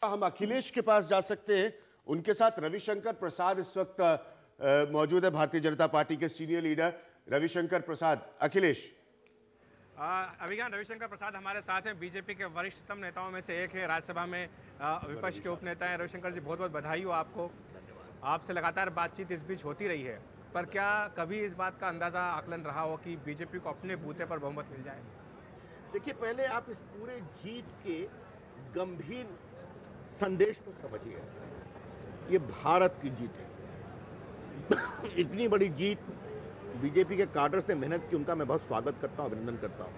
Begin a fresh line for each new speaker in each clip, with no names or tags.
हम अखिलेश के पास जा सकते हैं। उनके साथ रविशंकर प्रसाद इस वक्त मौजूद है, भारतीय जनता पार्टी के सीनियर लीडर रविशंकर प्रसाद। अखिलेश,
अभिज्ञान रविशंकर प्रसाद हमारे साथ हैं, बीजेपी के वरिष्ठतम नेताओं में से एक है, राज्यसभा में विपक्ष के उपनेता हैं। रविशंकर जी, बहुत बहुत बधाई हो आपको। आपसे लगातार बातचीत इस बीच होती रही है, पर क्या कभी इस बात का अंदाजा आकलन रहा हो कि बीजेपी को अपने बूते पर बहुमत मिल जाए?
देखिए, पहले आप इस पूरे जीत के गंभीर संदेश को समझिए। ये भारत की जीत है। इतनी बड़ी जीत बीजेपी के काडर्स ने मेहनत की, उनका मैं बहुत स्वागत करता हूं, अभिनंदन करता हूं।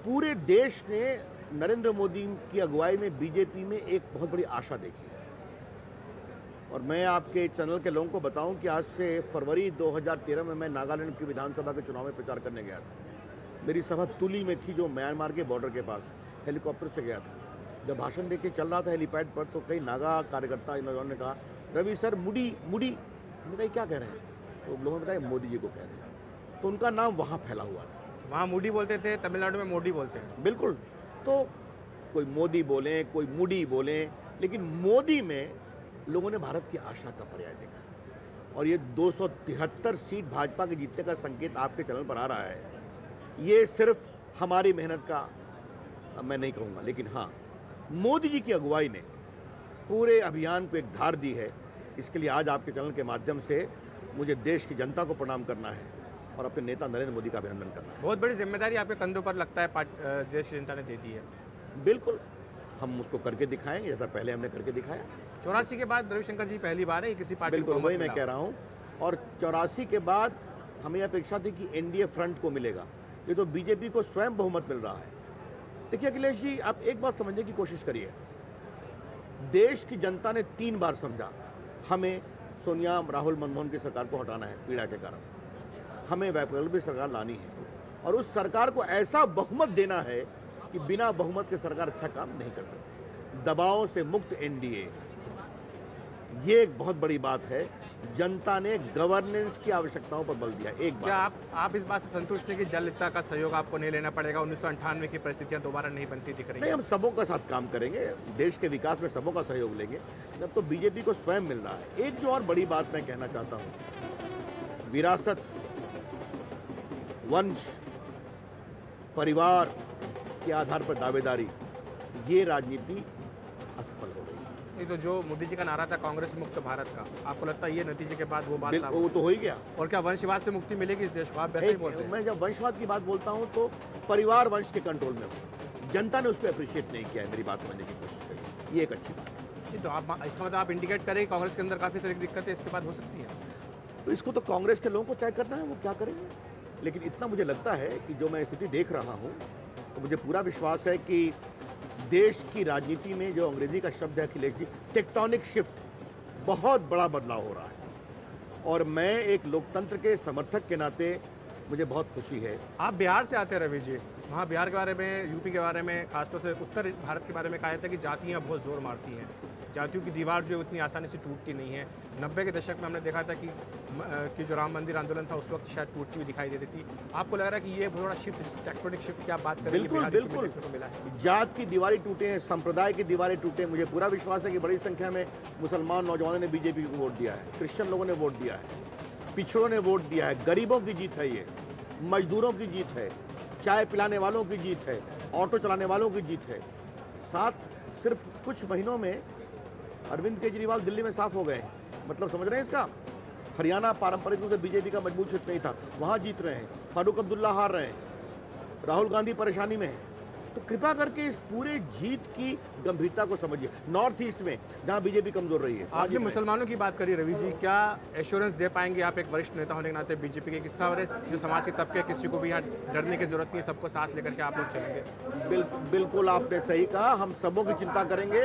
पूरे देश ने नरेंद्र मोदी की अगुवाई में बीजेपी में एक बहुत बड़ी आशा देखी है। और मैं आपके चैनल के लोगों को बताऊं कि आज से फरवरी 2013 में मैं नागालैंड की विधानसभा के चुनाव में प्रचार करने गया था। मेरी सभा तुली में थी, जो म्यांमार के बॉर्डर के पास। हेलीकॉप्टर से गया था। जब भाषण देके चल रहा था हेलीपैड पर, तो कई नागा कार्यकर्ता इन लोगों ने कहा, रवि सर मुडी मुडी। मैंने कहा क्या कह रहे हैं? तो लोगों ने बताया मोदी जी को कह रहे हैं। तो उनका नाम वहाँ फैला हुआ था।
वहाँ मोदी बोलते थे, तमिलनाडु में मोदी बोलते हैं।
बिल्कुल। तो कोई मोदी बोले, कोई मुडी बोले, लेकिन मोदी में लोगों ने भारत की आशा का पर्याय देखा। और ये 273 सीट भाजपा के जीतने का संकेत आपके चैनल पर आ रहा है। ये सिर्फ हमारी मेहनत का मैं नहीं कहूँगा, लेकिन हाँ, मोदी जी की अगुवाई ने पूरे अभियान को एक धार दी है। इसके लिए आज आपके चैनल के माध्यम से मुझे देश की जनता को प्रणाम करना है और अपने नेता नरेंद्र मोदी का अभिनंदन करना है।
बहुत बड़ी जिम्मेदारी आपके कंधों पर लगता है, देश की जनता ने दे दी है।
बिल्कुल, हम उसको करके दिखाएंगे, जैसा पहले हमने करके दिखाया।
84 के बाद रविशंकर जी पहली बार है किसी पार्टी को?
बिल्कुल, वही मैं कह रहा हूँ। और 84 के बाद हमें अपेक्षा थी कि एनडीए फ्रंट को मिलेगा। ये तो बीजेपी को स्वयं बहुमत मिल रहा है। देखिए अखिलेश जी, आप एक बात समझने की कोशिश करिए। देश की जनता ने 3 बार समझा हमें सोनिया, राहुल, मनमोहन की सरकार को हटाना है पीड़ा के कारण। हमें वैकल्पिक सरकार लानी है और उस सरकार को ऐसा बहुमत देना है कि बिना बहुमत के सरकार अच्छा काम नहीं कर सकती। दबावों से मुक्त एनडीए, ये एक बहुत बड़ी बात है। जनता ने गवर्नेंस की आवश्यकताओं पर बल दिया। एक बात,
क्या आप इस बात से संतुष्ट हैं कि जलता का सहयोग आपको नहीं लेना पड़ेगा? 1998 की परिस्थितियां दोबारा नहीं बनती दिख रही?
नहीं, हम सबों का साथ काम करेंगे, देश के विकास में सबों का सहयोग लेंगे। जब तो बीजेपी को स्वयं मिल रहा है। एक जो और बड़ी बात मैं कहना चाहता हूं, विरासत, वंश, परिवार के आधार पर दावेदारी, ये राजनीति असफल हो रही है।
ये तो जो मोदी जी का नारा था कांग्रेस मुक्त भारत का, आपको लगता है ये नतीजे के बाद वो बात साफ?
वो तो हो ही गया।
और क्या वंशवाद से मुक्ति मिलेगी इस देश को? आप वैसे ही बोलते हैं।
मैं जब वंशवाद की बात बोलता हूं तो परिवार वंश के कंट्रोल में हो। जनता ने उसको अप्रिशिएट नहीं किया है। मेरी बात समझने की कोशिश करिए, ये एक अच्छी बात है।
तो आप इसका मतलब आप इंडिकेट करें कांग्रेस के अंदर काफी तरह की दिक्कतें इसके बाद हो सकती है?
तो इसको तो कांग्रेस के लोगों को तय करना है, वो क्या करेंगे। लेकिन इतना मुझे लगता है कि जो मैं स्थिति देख रहा हूं, तो मुझे पूरा विश्वास है कि देश की राजनीति में जो अंग्रेजी का शब्द है अखिलेश जी, टेक्टोनिक शिफ्ट, बहुत बड़ा बदलाव हो रहा है। और मैं एक लोकतंत्र के समर्थक के नाते मुझे बहुत खुशी है।
आप बिहार से आते हैं रवि जी, वहाँ बिहार के बारे में, यूपी के बारे में, खासतौर से उत्तर भारत के बारे में कहा जाता है कि जातियाँ बहुत जोर मारती हैं। जातियों की दीवार जो उतनी आसानी से टूटती नहीं है। 90 के दशक में हमने देखा था कि जो राम मंदिर आंदोलन था उस वक्त शायद टूटती हुई दिखाई देती थी। आपको लग रहा है कि ये थोड़ा शिफ्ट, टेक्टोनिक शिफ्ट की आप बात करें?
बिल्कुल बिल्कुल, जात की दीवारें टूटे हैं, संप्रदाय की दीवारें टूटे। मुझे पूरा विश्वास है कि बड़ी संख्या में मुसलमान नौजवानों ने बीजेपी को वोट दिया है, क्रिश्चियन लोगों ने वोट दिया है, पिछड़ों ने वोट दिया है। गरीबों की जीत है, ये मजदूरों की जीत है, चाय पिलाने वालों की जीत है, ऑटो चलाने वालों की जीत है। साथ सिर्फ कुछ महीनों में अरविंद केजरीवाल दिल्ली में साफ हो गए। मतलब समझ रहे हैं इसका? हरियाणा पारंपरिक रूप से बीजेपी का मजबूत क्षेत्र नहीं था, वहां जीत रहे हैं। फारूक अब्दुल्ला हार रहे हैं, राहुल गांधी परेशानी में है। तो कृपा करके इस पूरे जीत की गंभीरता को समझिए। नॉर्थ ईस्ट में जहां बीजेपी कमजोर रही है।
आपने मुसलमानों की बात करी रवि जी, क्या एश्योरेंस दे पाएंगे आप एक वरिष्ठ नेता होने के नाते बीजेपी के, किस्सा जो समाज के तबके, किसी को भी यहाँ डरने की जरूरत नहीं है, सबको साथ लेकर के आप लोग चलेंगे?
बिल्कुल आपने सही कहा, हम सबों की चिंता करेंगे।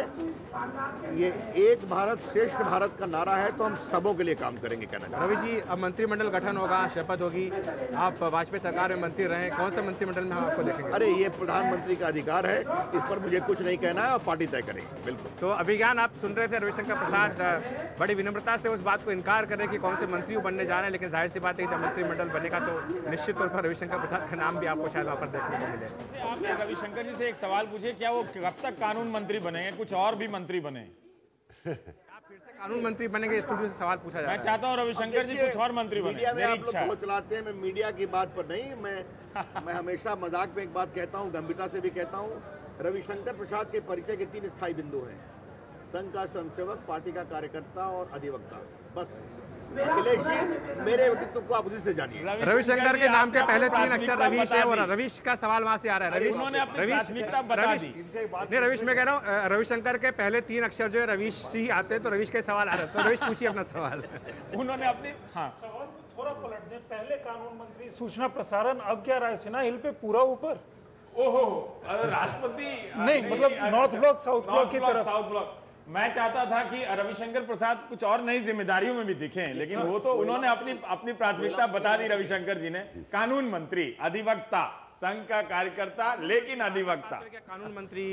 ये एक भारत श्रेष्ठ भारत का नारा है, तो हम सबों के लिए काम करेंगे। कहना
रवि जी, अब मंत्रिमंडल गठन होगा, शपथ होगी, आप वाजपेयी सरकार में मंत्री रहे, कौन से मंत्रिमंडल में हम आपको देखेंगे?
अरे ये प्रधानमंत्री का अधिकार है, इस पर मुझे कुछ नहीं कहना है और पार्टी तय करेगी। बिल्कुल।
तो अभिज्ञान आप सुन रहे थे, रविशंकर प्रसाद बड़ी विनम्रता से उस बात को इनकार कर रहे कि कौन से मंत्री बनने जा रहे हैं, लेकिन जाहिर सी बात है कि जब मंत्रिमंडल बनेगा तो निश्चित तौर पर रविशंकर प्रसाद का नाम भी आपको शायद वहाँ पर देखने को मिले।
आपने रविशंकर जी से एक सवाल पूछे, क्या वो कब तक कानून मंत्री बनेंगे, कुछ और भी मंत्री बने?
आप फिर से कानून मंत्री बनेंगे, स्टूडियो से सवाल पूछा जा रहा है।
मैं चाहता हूँ रविशंकर जी कुछ और मंत्री बने।
मीडिया में
मेरी
आप लोग
इच्छा है।
बहुत चलाते हैं, मैं मीडिया की बात पर नहीं, मैं हमेशा मजाक में एक बात कहता हूँ, गंभीरता से भी कहता हूँ। रविशंकर प्रसाद के परिचय के 3 स्थायी बिंदु हैं: संघ का स्वयंसेवक, पार्टी का कार्यकर्ता और अधिवक्ता। बस अखिलेश जी, मेरे व्यक्तित्व को आप उसी से जानिए।
रविशंकर के नाम के पहले 3 अक्षर रवीश है, और रवीश का सवाल वहां से आ रहा है। रवीश,
उन्होंने अपनी प्राथमिकता बता दी।
नहीं, रवीश मैं कह रहा हूँ, रविशंकर के पहले 3 अक्षर जो है रवीश से ही आते हैं, तो रवीश के सवाल आ रहे हैं। तो रवीश पूछिए अपना सवाल।
उन्होंने अपनी
सवाल को थोड़ा पलट दें। पहले कानून मंत्री, सूचना प्रसारण, अब क्या रायसीना हिल पे पूरा ऊपर।
ओहो, राष्ट्रपति
नहीं, मतलब नॉर्थ ब्लॉक साउथ ब्लॉक की तरफ।
South block. मैं चाहता था कि रविशंकर प्रसाद कुछ और नई जिम्मेदारियों में भी दिखें, लेकिन वो तो उन्होंने अपनी प्राथमिकता बता दी। रविशंकर जी ने कानून मंत्री, अधिवक्ता, संघ का कार्यकर्ता, लेकिन अधिवक्ता।
कानून मंत्री,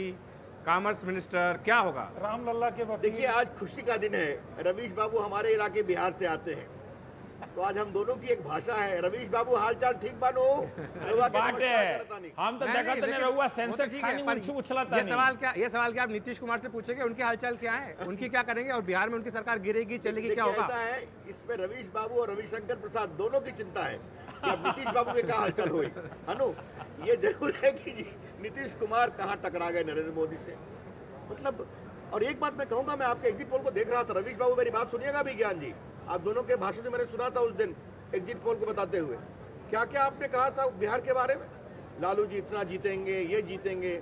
कॉमर्स मिनिस्टर, क्या होगा?
रामलला के वकील।
देखिए, आज खुशी का दिन है। रवीश बाबू हमारे इलाके बिहार से आते हैं, तो आज हम दोनों की एक भाषा है। रवीश बाबू, हालचाल ठीक बानो?
हम तो देखा तने रहुआ सेंसेक्स खानी उछलता
ये सवाल क्या आप नीतीश कुमार से पूछेंगे उनके हालचाल क्या है, उनकी क्या करेंगे, और बिहार में उनकी सरकार गिरेगी चलेगी, क्या होगा?
ऐसा है, इसमें रवीश बाबू और रविशंकर प्रसाद दोनों की चिंता है कि अब नीतीश बाबू के क्या हालचाल हुई। अनु, ये जरूर है कि नीतीश कुमार कहाँ टकरा गए नरेंद्र मोदी से, मतलब। और एक बात मैं कहूंगा, मैं आपके एग्जिट पोल को देख रहा था। रवीश बाबू, मेरी बात सुनिएगा भी, ज्ञान जी, आप दोनों के भाषण में मैंने सुना था उस दिन एग्जिट पोल को बताते हुए। क्या क्या आपने कहा था बिहार के बारे में? लालू जी इतना जीतेंगे, ये जीतेंगे।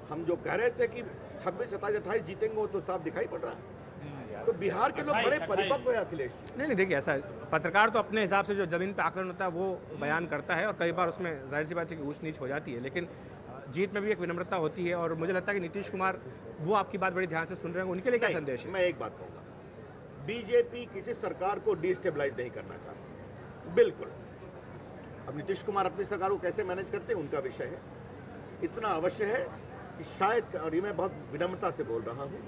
हम जो कह रहे थे कि 26, 27, 28 जीतेंगे, वो तो साफ दिखाई पड़ रहा है। तो बिहार के लोग बड़े परिपक्व है अखिलेश जी।
नहीं, देखिए, ऐसा पत्रकार तो अपने हिसाब से जो जमीन पे आकलन होता है वो बयान करता है, और कई बार उसमें जाहिर सी बात है कि ऊंच नीच हो जाती है, लेकिन जीत में भी एक विनम्रता होती है। और मुझे लगता है कि नीतीश कुमार वो आपकी बात बड़ी ध्यान से सुन रहे हैं, उनके लिए क्या संदेश है?
मैं एक बात कहूंगा, बीजेपी किसी सरकार को डिस्टेबलाइज नहीं करना चाहती, बिल्कुल। अब नीतीश कुमार अपनी सरकार को कैसे मैनेज करते हैं उनका विषय है। इतना अवश्य है कि शायद, और ये मैं बहुत विनम्रता से बोल रहा हूं,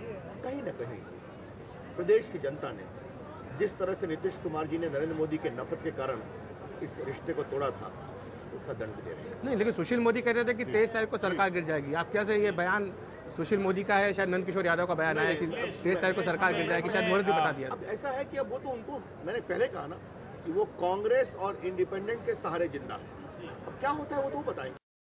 कहीं ना कहीं प्रदेश की जनता ने जिस तरह से नीतीश कुमार जी ने नरेंद्र मोदी के नफरत के कारण इस रिश्ते को तोड़ा था, उसका दंड दे रहे हैं।
नहीं, लेकिन सुशील मोदी कहते थे कि 23 तारीख को सरकार गिर जाएगी। आप कैसे, ये बयान सुशील मोदी का है, शायद नंद किशोर यादव का बयान आया कि 23 तारीख को सरकार गिर जाएगी, शायद मुहूर्त भी बता दिया।
अब ऐसा है कि अब वो तो उनको, मैंने पहले कहा ना कि वो कांग्रेस और इंडिपेंडेंट के सहारे जिंदा है। अब क्या होता है वो तो बताएंगे।